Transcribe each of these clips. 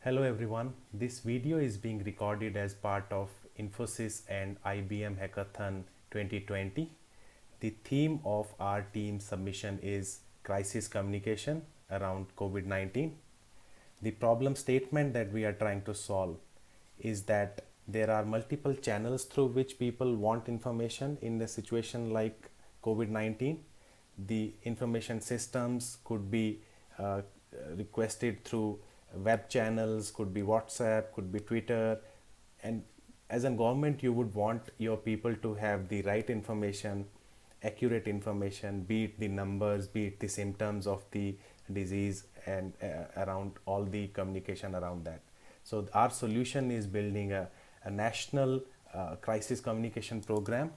Hello everyone, this video is being recorded as part of Infosys and IBM Hackathon 2020. The theme of our team submission is crisis communication around COVID-19. The problem statement that we are trying to solve is that there are multiple channels through which people want information in a situation like COVID-19. The information systems could be requested through web channels, could be WhatsApp, could be Twitter, and as a government you would want your people to have the right information, accurate information, be it the numbers, be it the symptoms of the disease, and around all the communication around that. So our solution is building a national crisis communication program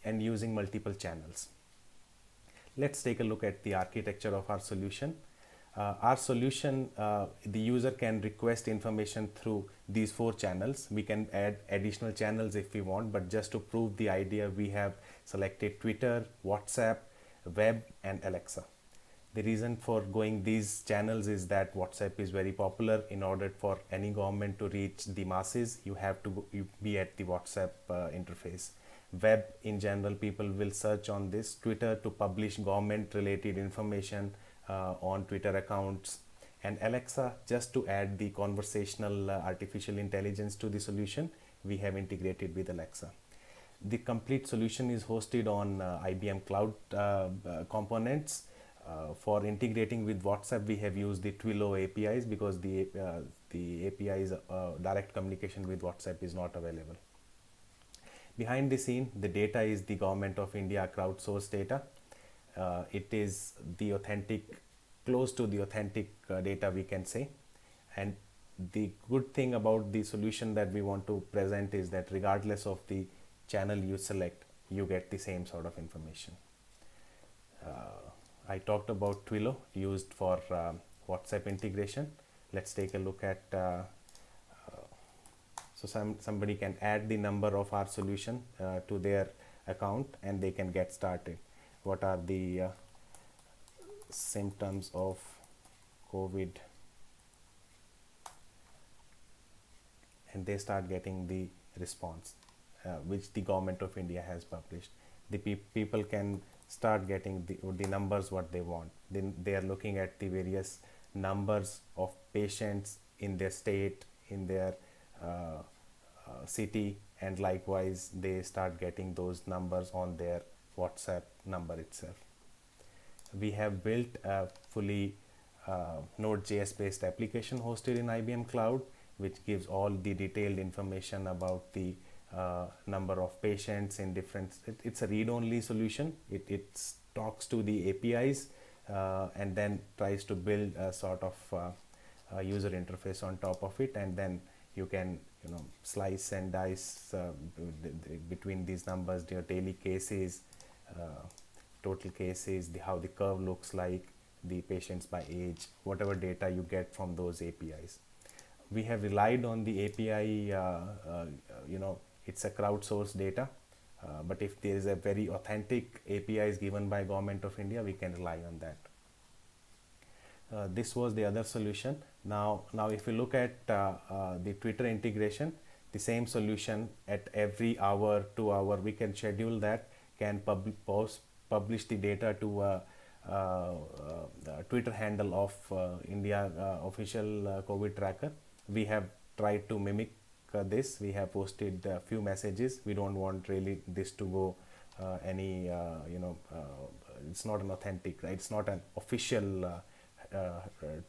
and using multiple channels. Let's take a look at the architecture of our solution. The user can request information through these 4 channels. We can add additional channels if we want, but just to prove the idea, we have selected Twitter, WhatsApp, web, and Alexa. The reason for going these channels is that WhatsApp is very popular. In order for any government to reach the masses, you have to be at the WhatsApp interface. Web in general, people will search on this. Twitter to publish government related information on Twitter accounts, and Alexa just to add the conversational artificial intelligence to the solution. We have integrated with Alexa. The complete solution is hosted on IBM cloud components. For integrating with WhatsApp, we have used the Twilio APIs because the APIs direct communication with WhatsApp is not available. Behind the scene, the data is the Government of India crowdsourced data. It is the authentic, close to the authentic data, we can say. And the good thing about the solution that we want to present is that regardless of the channel you select, you get the same sort of information. I talked about Twilio used for WhatsApp integration. Let's take a look at somebody can add the number of our solution to their account and they can get started. What are the symptoms of COVID, and they start getting the response which the Government of India has published. The people can start getting the numbers what they want. Then they are looking at the various numbers of patients in their state, in their city, and likewise they start getting those numbers on their WhatsApp number itself. We have built a fully Node.js based application hosted in IBM Cloud, which gives all the detailed information about the number of patients in different. It's a read-only solution. It talks to the APIs and then tries to build a sort of user interface on top of it, and then you can slice and dice between these numbers, your daily cases, total cases, how the curve looks like, the patients by age, whatever data you get from those APIs. We have relied on the API, it's a crowdsourced data, but if there is a very authentic APIs given by Government of India, we can rely on that. This was the other solution. Now if you look at the Twitter integration, the same solution at every hour, 2 hour, we can schedule that, can publish the data to the Twitter handle of India official COVID tracker. We have tried to mimic this. We have posted a few messages. We don't want really this to go it's not an authentic, right? It's not an official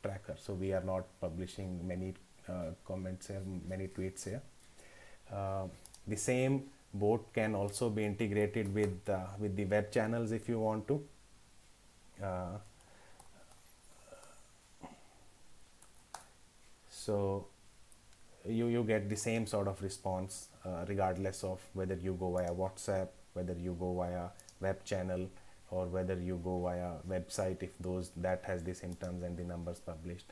tracker, so we are not publishing many comments here, many tweets here. The same bot can also be integrated with the web channels if you want to. So you get the same sort of response regardless of whether you go via WhatsApp, whether you go via web channel, or whether you go via website, if that has the symptoms and the numbers published.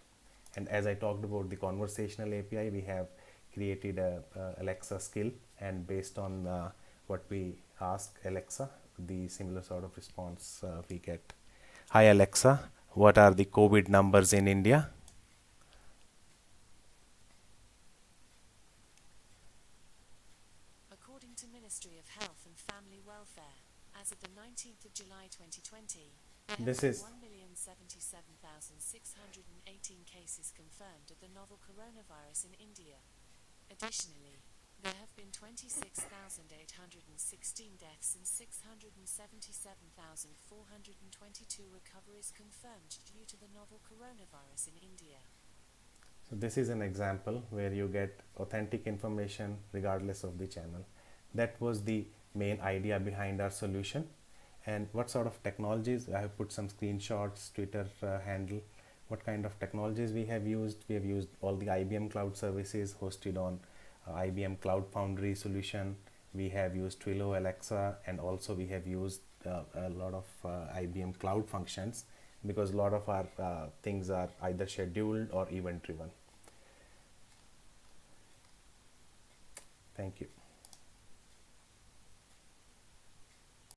And as I talked about the conversational API, we have created a Alexa skill, and based on what we ask Alexa, the similar sort of response we get. Hi Alexa, what are the COVID numbers in India? Ministry of Health and Family Welfare. As of the 19th of July 2020, there have This been is 1,077,618 cases confirmed of the novel coronavirus in India. Additionally, there have been 26,816 deaths and 677,422 recoveries confirmed due to the novel coronavirus in India. So this is an example where you get authentic information regardless of the channel. That was the main idea behind our solution. And what sort of technologies? I have put some screenshots, Twitter handle. What kind of technologies we have used? We have used all the IBM cloud services hosted on IBM Cloud Foundry solution. We have used Twilio, Alexa, and also we have used a lot of IBM cloud functions, because a lot of our things are either scheduled or event driven. Thank you.